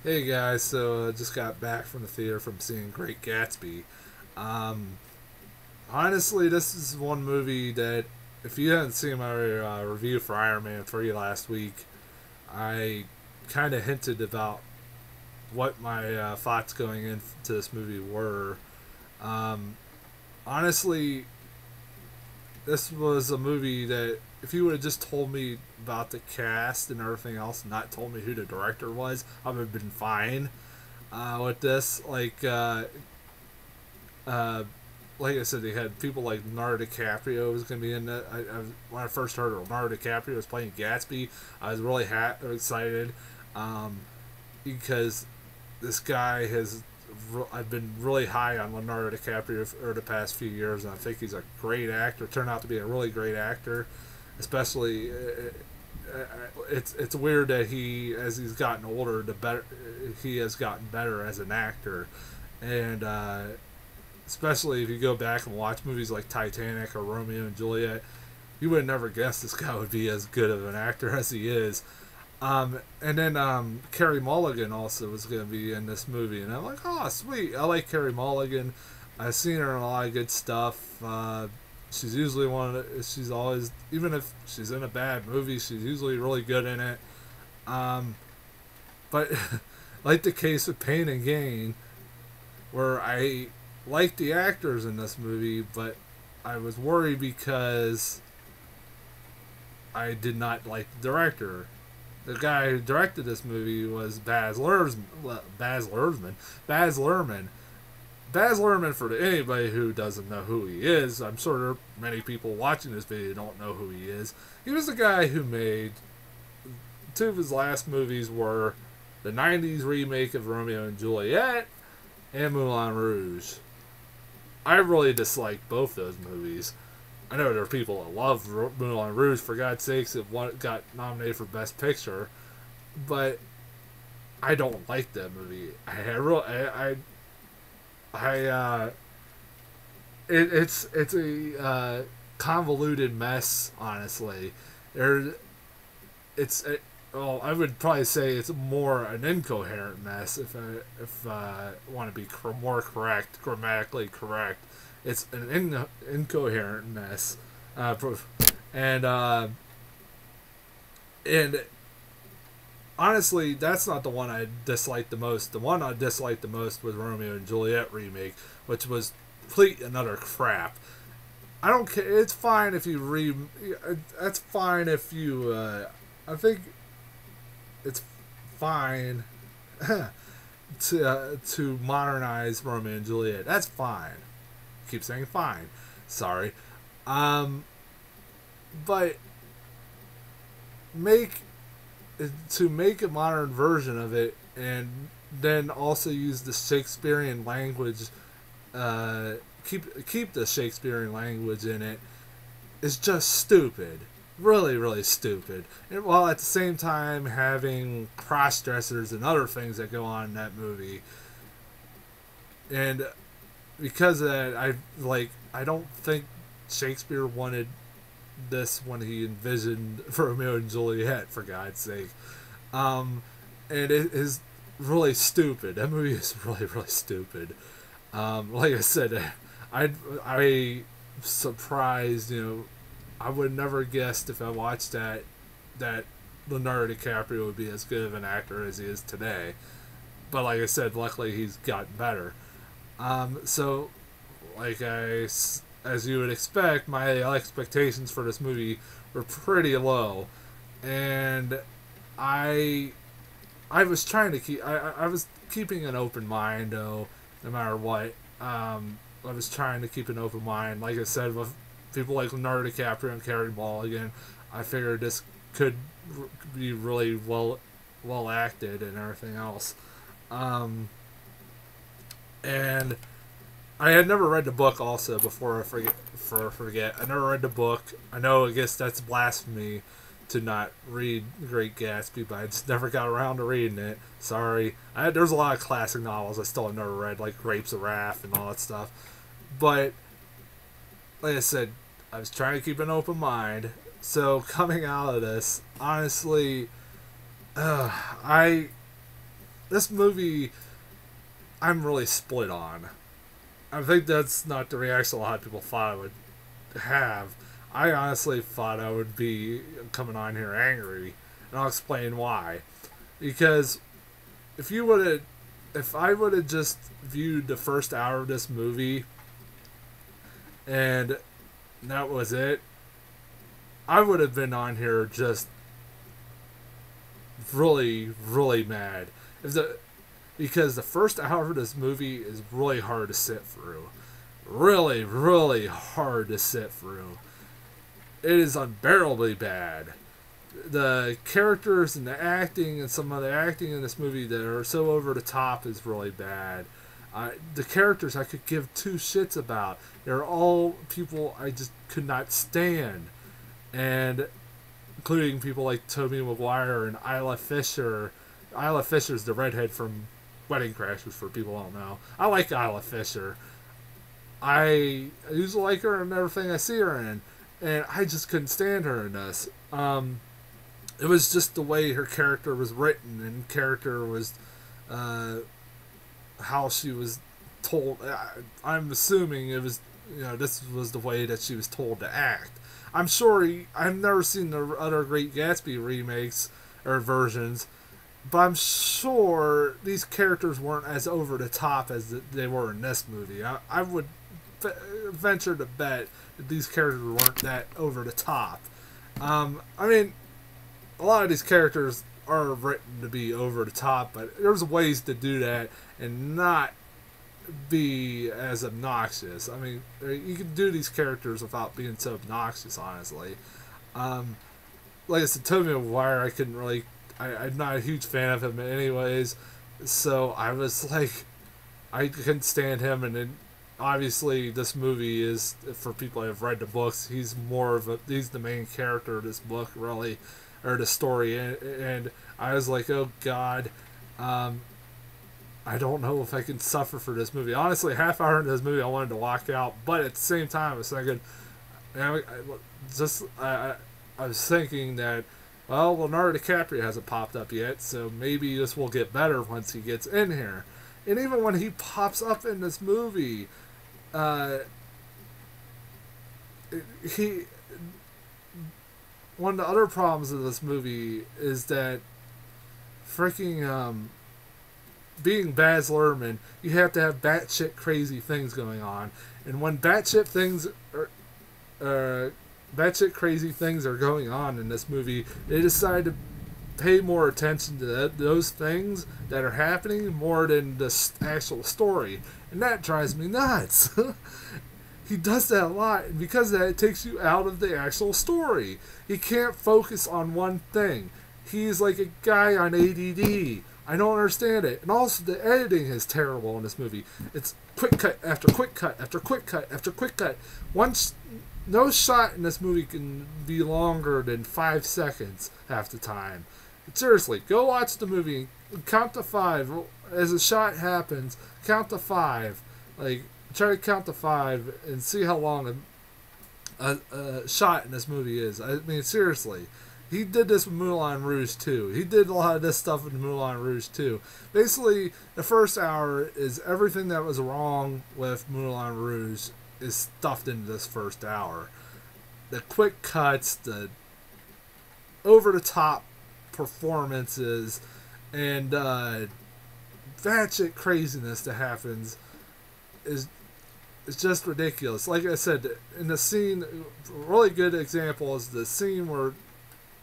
Hey guys, so just got back from the theater from seeing Great Gatsby. Um, Honestly, this is one movie that if you hadn't seen my review for Iron Man 3 last week, I kind of hinted about what my thoughts going into this movie were. Um, Honestly, this was a movie that if you would have just told me about the cast and everything else, and not told me who the director was, I would have been fine with this. Uh, like I said, they had people like Leonardo DiCaprio was going to be in it. When I first heard Leonardo DiCaprio was playing Gatsby, I was really excited um, because this guy has. I've been really high on Leonardo DiCaprio for the past few years, and I think he's a great actor. Turned out to be a really great actor, especially. It's weird that he, as he's gotten older, the better he has gotten better as an actor, and especially if you go back and watch movies like Titanic or Romeo and Juliet, you would never guess this guy would be as good of an actor as he is. And then Carrie Mulligan also was going to be in this movie, and I'm like, oh, sweet. I like Carrie Mulligan. I've seen her in a lot of good stuff. She's usually she's always, even if she's in a bad movie, she's usually really good in it. Um, but like the case with Pain and Gain, where I like the actors in this movie, but I was worried because I did not like the director. The guy who directed this movie was Baz Luhrmann. Baz Luhrmann, for anybody who doesn't know who he is, I'm sure many people watching this video don't know who he is. He was the guy who made two of his last movies were the 90s remake of Romeo and Juliet and Moulin Rouge. I really dislike both those movies. I know there are people that love Moulin Rouge, for God's sakes, it got nominated for Best Picture, but I don't like that movie. It's a convoluted mess, honestly. There, well, I would probably say it's more an incoherent mess if I want to be more correct, grammatically correct. It's an incoherent mess, uh, and uh, and honestly, that's not the one I disliked the most. The one I disliked the most was Romeo and Juliet remake, which was complete and utter crap. I don't care. It's fine if you That's fine if you. I think it's fine to modernize Romeo and Juliet. That's fine. I keep saying fine. Sorry. Um, but make make a modern version of it, and then also use the Shakespearean language. Uh, keep the Shakespearean language in it. Is just stupid. Really, really stupid. And while at the same time having cross dressers and other things that go on in that movie. And because of that, I don't think Shakespeare wanted this when he envisioned Romeo and Juliet, for God's sake. Um, and it is really stupid. That movie is really, really stupid. Like I said, I surprised. I would never guessed if I watched that Leonardo DiCaprio would be as good of an actor as he is today. But like I said, luckily he's gotten better. So, as you would expect, my expectations for this movie were pretty low, and I I was trying to I was keeping an open mind though, no matter what. I was trying to keep an open mind. Like I said, with people like Leonardo DiCaprio and Carrie Mulligan, I figured this could be really well acted and everything else. Um, and I had never read the book also before I forget. I never read the book. I know, I guess that's blasphemy to not read Great Gatsby, but I just never got around to reading it. Sorry. There's a lot of classic novels I still have never read, like Grapes of Wrath and all that stuff. But, like I said, I was trying to keep an open mind. So, coming out of this, honestly, I this movie, I'm really split on. I think that's not the reaction a lot of people thought I would have. I honestly thought I would be coming on here angry, and I'll explain why. Because if I would have just viewed the first hour of this movie, and that was it, I would have been on here just really, really mad. Because the first hour of this movie is really hard to sit through. Really, really hard to sit through. It is unbearably bad. The characters and the acting and some of the acting in this movie that are so over the top is really bad. The characters I could give two shits about. They're all people I just could not stand. And including people like Tobey Maguire and Isla Fisher. Isla Fisher's the redhead from Wedding Crashers, for people who don't know. I like Isla Fisher. I used to like her in everything I see her in. And I just couldn't stand her in this. It was just the way her character was written, and character was how she was told. I'm assuming it was, this was the way that she was told to act. I'm sure I've never seen the other Great Gatsby remakes or versions, but I'm sure these characters weren't as over the top as they were in this movie. I would venture to bet that these characters weren't that over the top. I mean, a lot of these characters are written to be over the top, but there's ways to do that and not be as obnoxious. I mean, you can do these characters without being so obnoxious, honestly. Like I said, Tobey Maguire, I couldn't really... I'm not a huge fan of him anyways, so I was like... I couldn't stand him, and then obviously this movie is, for people who have read the books, he's the main character of this book, really, or the story, and I was like, oh god, I don't know if I can suffer for this movie. Honestly, half hour into this movie I wanted to walk out, but at the same time I was thinking, I was thinking that, well, Leonardo DiCaprio hasn't popped up yet, so maybe this will get better once he gets in here. And even when he pops up in this movie, one of the other problems of this movie is that freaking being Baz Luhrmann, you have to have batshit crazy things going on, and when batshit crazy things are going on in this movie, they decide to pay more attention to those things that are happening more than the actual story, and that drives me nuts. He does that a lot, and because of that, it takes you out of the actual story. He can't focus on one thing. He's like a guy on ADD. I don't understand it. And also, the editing is terrible in this movie. It's quick cut after quick cut after quick cut after quick cut. No shot in this movie can be longer than 5 seconds half the time. Seriously, go watch the movie and count to 5. As a shot happens, count to 5. Like, try to count to 5 and see how long a shot in this movie is. I mean, seriously. He did this with Moulin Rouge too. He did a lot of this stuff with Moulin Rouge too. Basically, the first hour is everything that was wrong with Moulin Rouge is stuffed into this first hour. The quick cuts, the over-the-top performances, and batshit craziness that happens is just ridiculous. Like I said, in the scene, a really good example is the scene where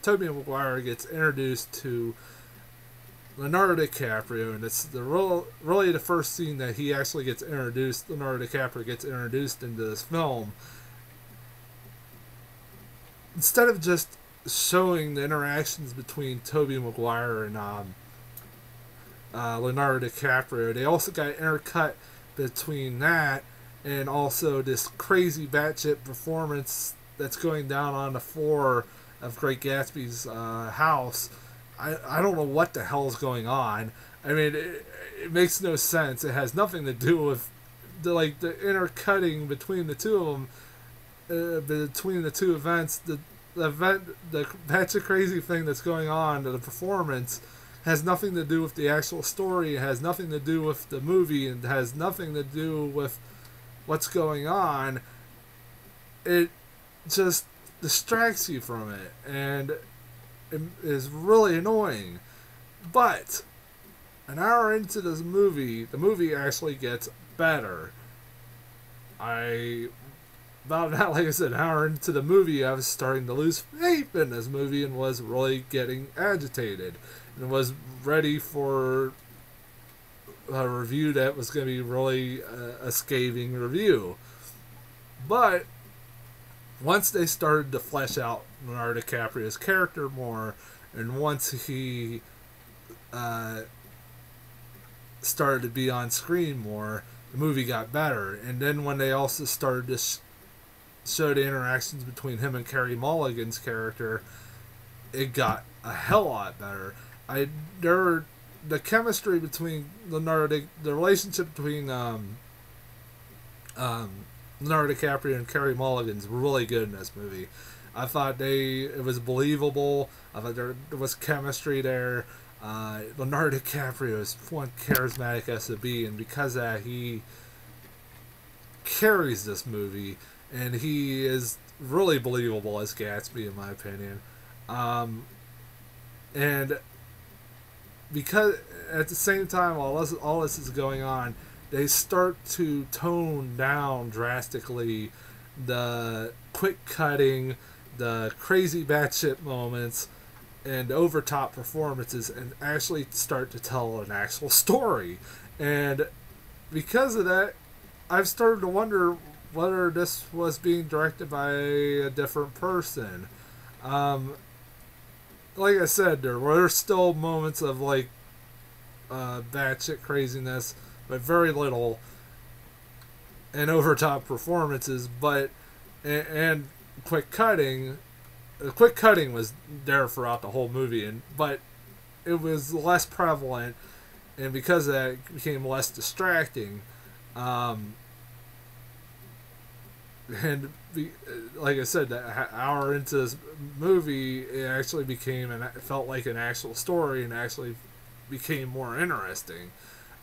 Tobey Maguire gets introduced to Leonardo DiCaprio, and it's really the first scene that he actually gets introduced. Leonardo DiCaprio gets introduced into this film. Instead of just showing the interactions between Tobey Maguire and Leonardo DiCaprio, they also got intercut between that and also this crazy batshit performance that's going down on the floor of Great Gatsby's house. I don't know what the hell's going on. I mean, it makes no sense. It has nothing to do with the intercutting between the two of them, between the two events. The batshit crazy thing that's going on, the performance, has nothing to do with the actual story, it has nothing to do with the movie, and has nothing to do with what's going on, it just distracts you from it, and it is really annoying. But an hour into this movie, the movie actually gets better. About that, like I said, an hour into the movie, I was starting to lose faith in this movie and was really getting agitated and was ready for a review that was going to be really a scathing review. But once they started to flesh out Leonardo DiCaprio's character more, and once he started to be on screen more, the movie got better. And then when they also started to show the interactions between him and Carey Mulligan's character, it got a hell lot better. The chemistry between the relationship between Leonardo DiCaprio and Carey Mulligan's really good in this movie. I thought it was believable. I thought there was chemistry there. Leonardo DiCaprio is one charismatic SOB, and because of that, he carries this movie, and he is really believable as Gatsby, in my opinion. And because at the same time, while all this is going on, they start to tone down drastically the quick cutting, the crazy batshit moments, and over-top performances, and actually start to tell an actual story. And because of that, I've started to wonder whether this was being directed by a different person. Like I said, there were still moments of like batshit craziness, but very little, and over-top performances, but and quick cutting. The quick cutting was there throughout the whole movie, but it was less prevalent, and because of that, it became less distracting. Like I said, that hour into this movie, it actually it felt like an actual story, and actually became more interesting.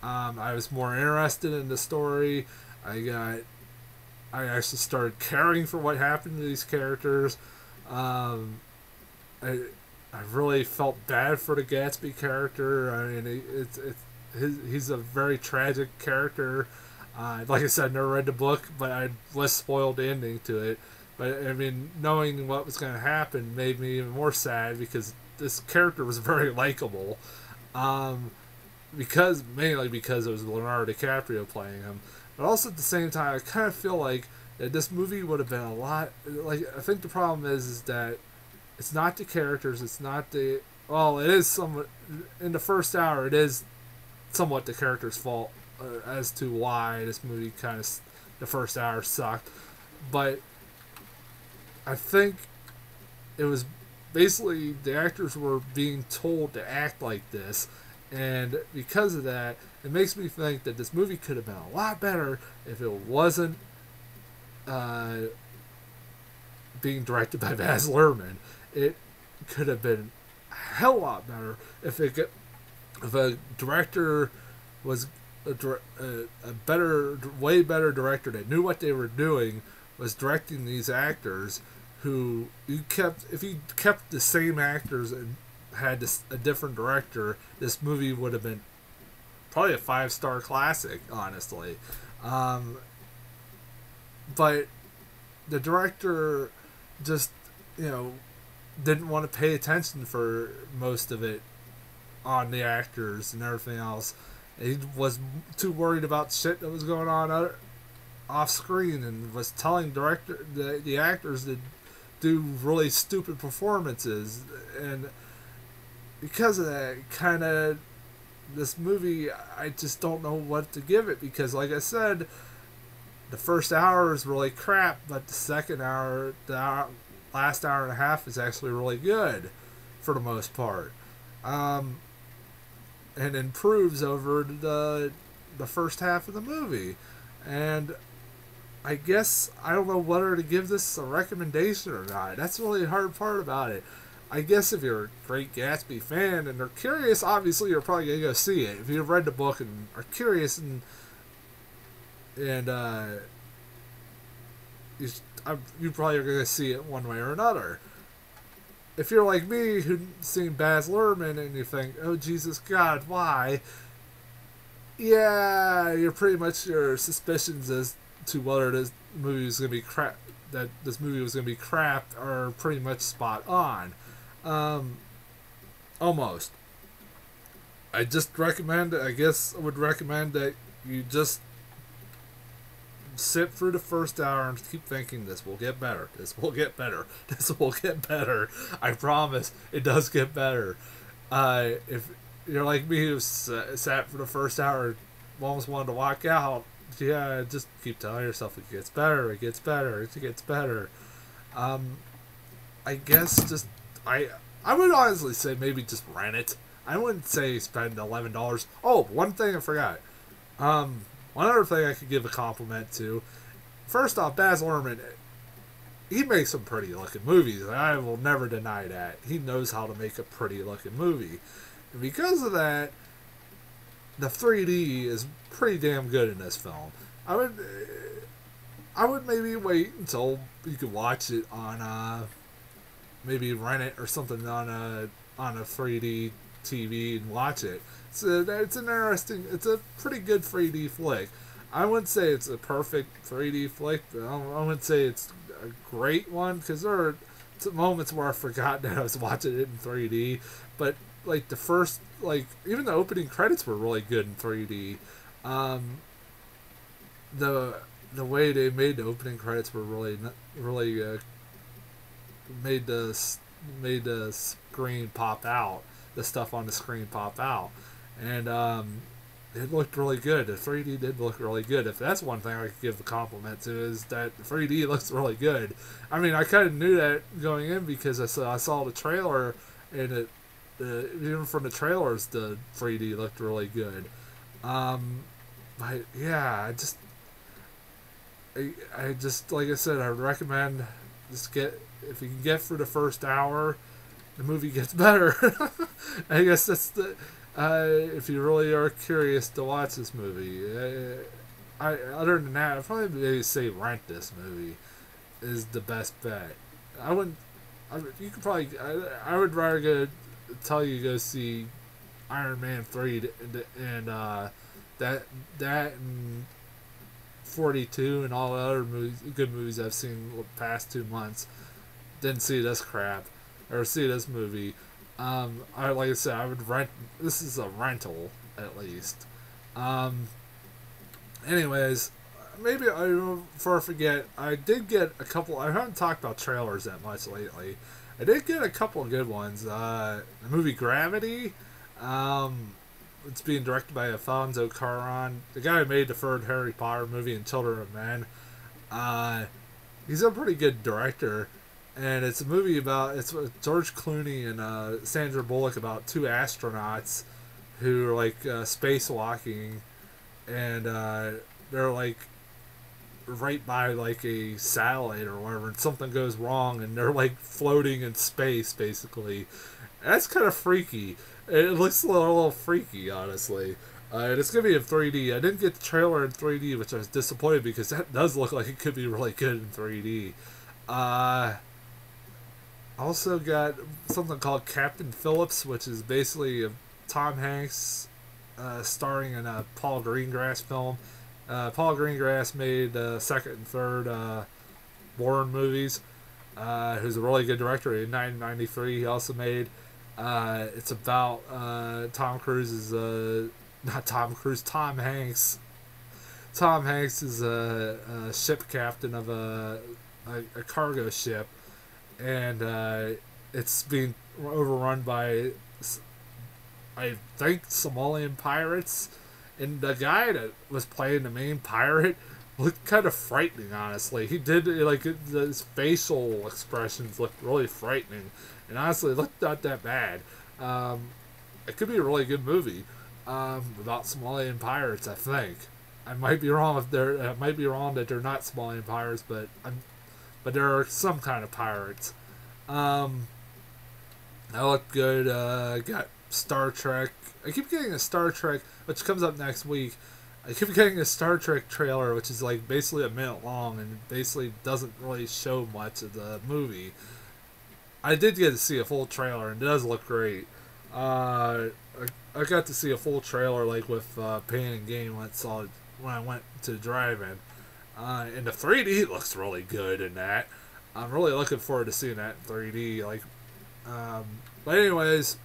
I was more interested in the story. I actually started caring for what happened to these characters. I really felt bad for the Gatsby character. I mean, he's a very tragic character. Like I said, I never read the book, but I was spoiled the ending to it. But I mean, knowing what was going to happen made me even more sad, because this character was very likable. Mainly because it was Leonardo DiCaprio playing him. But also at the same time, I kind of feel like that this movie would have been a lot. Like, I think the problem is that it's not the characters. It's not the. Well, it is somewhat. In the first hour, it is somewhat the character's fault as to why this movie the first hour sucked. But I think it was basically the actors were being told to act like this, and because of that, it makes me think that this movie could have been a lot better if it wasn't being directed by Baz Luhrmann. It could have been a hell lot better if a director was a better, way better director that knew what they were doing, was directing these actors who if you kept the same actors and had a different director, this movie would have been probably a 5-star classic, honestly. But the director just, didn't want to pay attention for most of it on the actors and everything else. He was too worried about shit that was going on off screen, and was telling the actors to do really stupid performances. And because of that, this movie, I just don't know what to give it, because like I said, the first hour is really crap, but the second hour, last hour and a half, is actually really good for the most part, and improves over the first half of the movie. And I guess I don't know whether to give this a recommendation or not. That's really the hard part about it. I guess if you're a Great Gatsby fan and are curious, obviously you're probably gonna go see it. If you've read the book and are curious and you probably are gonna see it one way or another. If you're like me, who's seen Baz Luhrmann and you think, oh Jesus God, why? Yeah, you're pretty much your suspicions as to whether this movie was gonna be crap. That this movie was gonna be crap are pretty much spot on. Um, Almost. I just recommend. I guess I would recommend that you just sit through the first hour and keep thinking this will get better. This will get better. This will get better. I promise it does get better. If you're like me who sat for the first hour, almost wanted to walk out, yeah, just keep telling yourself it gets better. It gets better. It gets better. I guess just I would honestly say maybe just rent it. I wouldn't say spend $11. Oh, one thing I forgot. One other thing I could give a compliment to. First off, Baz Luhrmann, he makes some pretty looking movies. I will never deny that. He knows how to make a pretty looking movie. And because of that, the 3D is pretty damn good in this film. I would maybe wait until you could watch it on maybe rent it or something on a 3D TV and watch it. So it's an interesting, it's a pretty good 3D flick. I wouldn't say it's a perfect 3D flick, but I wouldn't say it's a great one because there are moments where I forgot that I was watching it in 3D. But like the first, like even the opening credits were really good in 3D. The way they made the opening credits were really made the screen pop out, the stuff on the screen pop out, and it looked really good. The 3D did look really good. If that's one thing I could give a compliment to, is that the 3D looks really good. I mean, I kind of knew that going in because I saw the trailer, and it even from the trailers the 3D looked really good. But yeah, I just like I said, I would recommend just if you can get through the first hour, the movie gets better. I guess that's the if you really are curious to watch this movie. Other than that, I'd probably maybe say rent this movie is the best bet. You could probably. I would rather tell you to go see Iron Man 3 and that and 42 and all the other good movies I've seen the past 2 months. Didn't see this crap or see this movie. Like I said, I would rent. This is a rental at least. Anyways, maybe before I forget, I did get a couple. I haven't talked about trailers that much lately. I did get a couple of good ones. The movie Gravity. It's being directed by Alfonso Cuarón, the guy who made the third Harry Potter movie and Children of Men. He's a pretty good director, and it's a movie it's with George Clooney and Sandra Bullock about two astronauts who are like spacewalking, and they're like right by like a satellite or whatever, and something goes wrong, and they're like floating in space basically. And that's kind of freaky. It looks a little freaky, honestly. And it's going to be in 3D. I didn't get the trailer in 3D, which I was disappointed because that does look like it could be really good in 3D. Also got something called Captain Phillips, which is basically Tom Hanks starring in a Paul Greengrass film. Paul Greengrass made the second and third Bourne movies. Who's a really good director. In 1993, he also made... it's about Tom Hanks. Tom Hanks is a ship captain of a cargo ship, and it's being overrun by, I think, Somalian pirates. And the guy that was playing the main pirate looked kind of frightening, honestly. He did, like, his facial expressions looked really frightening. And honestly, it looked not that bad. It could be a really good movie about Somalian pirates. I think I might be wrong if I might be wrong that they're not Somalian pirates, but there are some kind of pirates. I look good. Got Star Trek. I keep getting a Star Trek, which comes up next week. I keep getting a Star Trek trailer, which is like basically a minute long and basically doesn't really show much of the movie. I did get to see a full trailer and it does look great. I got to see a full trailer like with Pain and Gain when I went to drive-in. And the 3D looks really good in that. I'm really looking forward to seeing that in 3D. But anyways,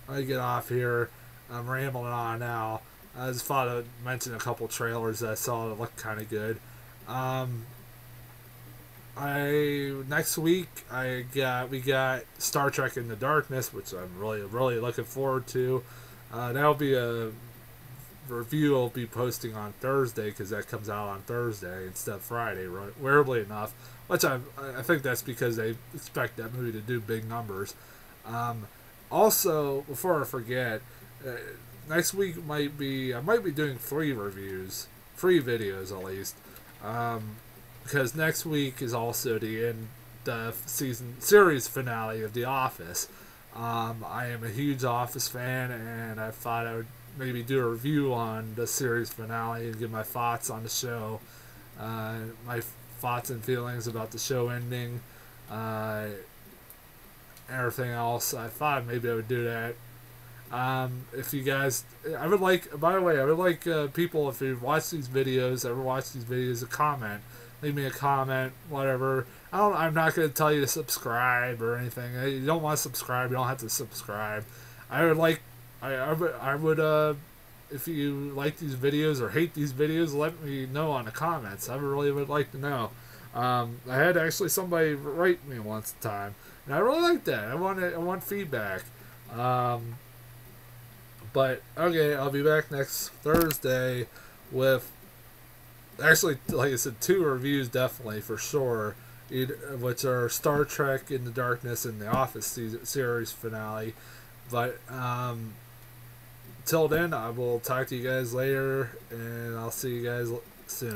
I get off here. I'm rambling on now. I just thought I'd mention a couple trailers that I saw that looked kind of good. Next week we got Star Trek in the Darkness, which I'm really looking forward to. That'll be a review I'll be posting on Thursday because that comes out on Thursday instead of Friday, weirdly enough. Which I think that's because they expect that movie to do big numbers. Also, before I forget, next week I might be doing free videos at least, because next week is also the series finale of The Office. I am a huge Office fan, and I thought I would maybe do a review on the series finale and give my thoughts on the show, my thoughts and feelings about the show ending, everything else. I thought maybe I would do that. If you guys, I would like, by the way, I would like people, if you watch these videos, to comment. Leave me a comment, whatever. I'm not going to tell you to subscribe or anything. You don't want to subscribe, you don't have to subscribe. I would, if you like these videos or hate these videos, let me know on the comments. I really would like to know. I had actually somebody write me once a time, and I really like that. I want feedback. But okay, I'll be back next Thursday with, actually, like I said, 2 reviews definitely for sure, which are Star Trek in the Darkness and the Office series finale. But till then, I will talk to you guys later, and I'll see you guys soon.